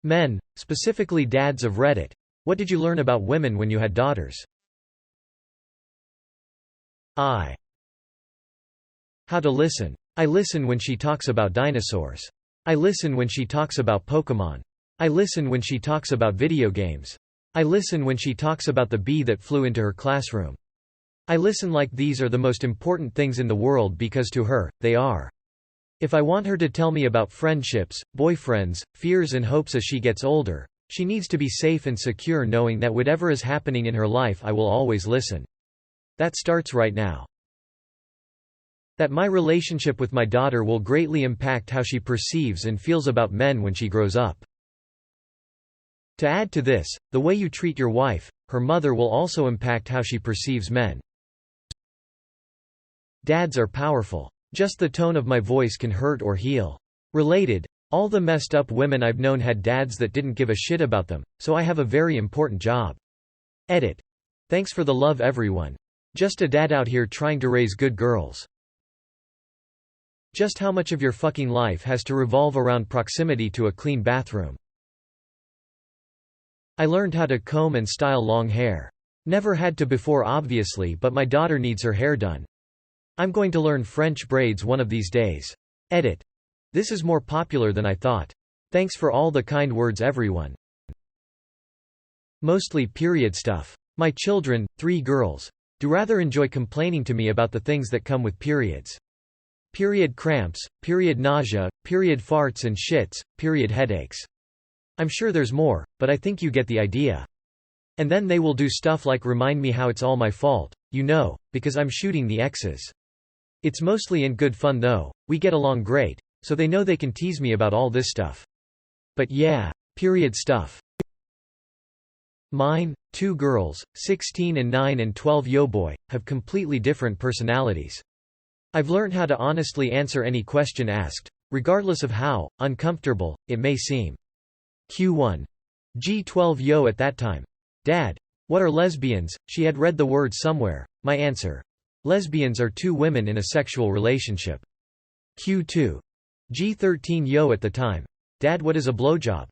Men, specifically dads of Reddit. What did you learn about women when you had daughters? I. How to listen. I listen when she talks about dinosaurs. I listen when she talks about Pokémon. I listen when she talks about video games. I listen when she talks about the bee that flew into her classroom. I listen like these are the most important things in the world because to her, they are. If I want her to tell me about friendships, boyfriends, fears and hopes as she gets older, she needs to be safe and secure knowing that whatever is happening in her life I will always listen. That starts right now. That my relationship with my daughter will greatly impact how she perceives and feels about men when she grows up. To add to this, the way you treat your wife, her mother will also impact how she perceives men. Dads are powerful. Just the tone of my voice can hurt or heal. Related, all the messed up women I've known had dads that didn't give a shit about them, so I have a very important job. Edit. Thanks for the love everyone. Just a dad out here trying to raise good girls. Just how much of your fucking life has to revolve around proximity to a clean bathroom? I learned how to comb and style long hair. Never had to before obviously, but my daughter needs her hair done. I'm going to learn French braids one of these days. Edit. This is more popular than I thought. Thanks for all the kind words everyone. Mostly period stuff. My children, 3 girls, do rather enjoy complaining to me about the things that come with periods. Period cramps, period nausea, period farts and shits, period headaches. I'm sure there's more, but I think you get the idea. And then they will do stuff like remind me how it's all my fault, because I'm shooting the exes. It's mostly in good fun though, we get along great, so they know they can tease me about all this stuff. But yeah, period stuff. Mine, 2 girls, 16 and 9 and 12 yo boy, have completely different personalities. I've learned how to honestly answer any question asked, regardless of how uncomfortable it may seem. Q1. G12 yo at that time. Dad, what are lesbians? She had read the word somewhere. My answer. Lesbians are 2 women in a sexual relationship. Q2. G13 yo at the time. Dad, what is a blowjob?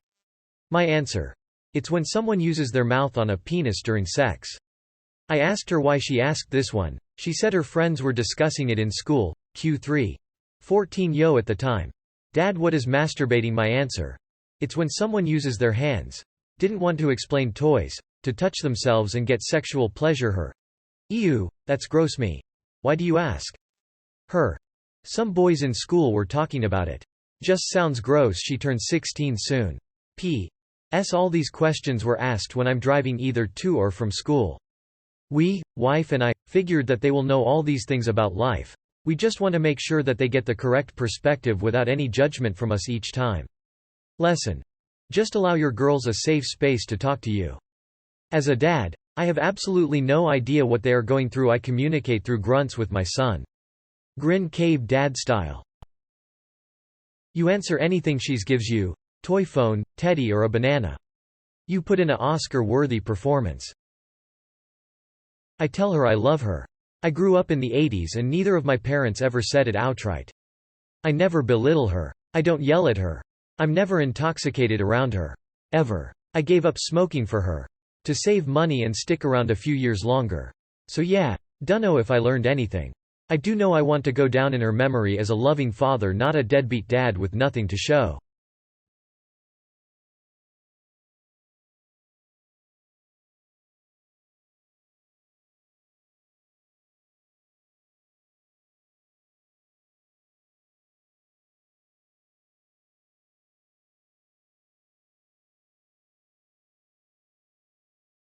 My answer. It's when someone uses their mouth on a penis during sex. I asked her why she asked this one. She said her friends were discussing it in school. Q3. 14 yo at the time. Dad, what is masturbating? My answer. It's when someone uses their hands. Didn't want to explain toys. To touch themselves and get sexual pleasure. Her. Ew, that's gross me. Why do you ask? Her. Some boys in school were talking about it. Just sounds gross. She turns 16 soon. P.S. All these questions were asked when I'm driving either to or from school. We, wife and I, figured that they will know all these things about life. We just want to make sure that they get the correct perspective without any judgment from us each time. Lesson. Just allow your girls a safe space to talk to you. As a dad, I have absolutely no idea what they are going through. I communicate through grunts with my son. Grin cave dad style. You answer anything she gives you, toy phone, teddy or a banana. You put in a Oscar-worthy performance. I tell her I love her. I grew up in the 80s and neither of my parents ever said it outright. I never belittle her. I don't yell at her. I'm never intoxicated around her. Ever. I gave up smoking for her. To save money and stick around a few years longer. So yeah, dunno if I learned anything. I do know I want to go down in her memory as a loving father, not a deadbeat dad with nothing to show.